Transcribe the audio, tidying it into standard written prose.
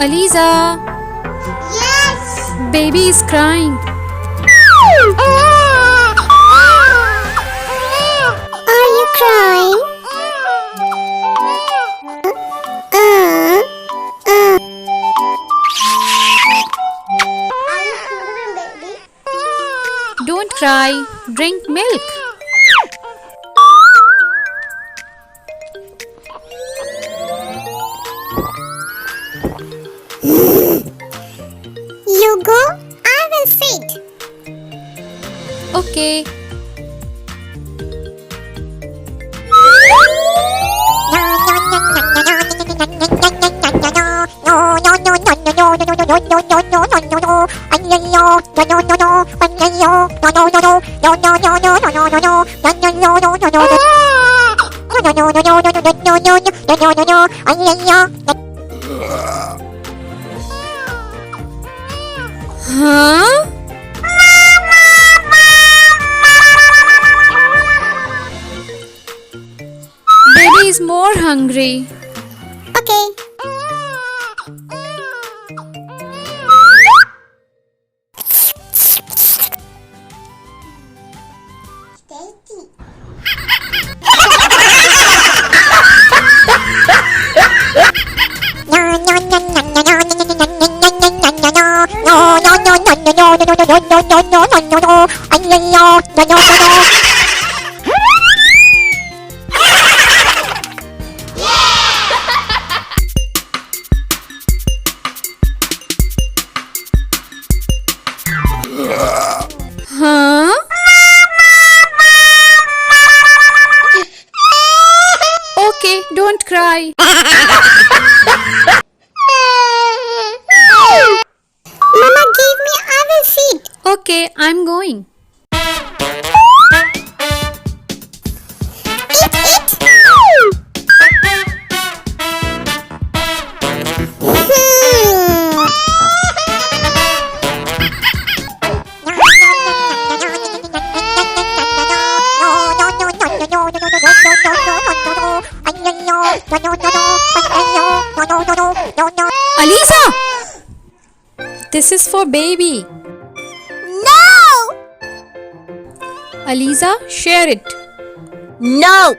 Aleeza, Yes! baby is crying. Are you crying? Are you crying, baby? Don't cry, drink milk. You go, I will sit. Okay. Huh? Baby is more hungry. Okay. Tasty. Huh? Okay, don't cry. Mama, give me, I will sit. Okay, I'm going. Aleeza! This is for baby. No! Aleeza, share it. No!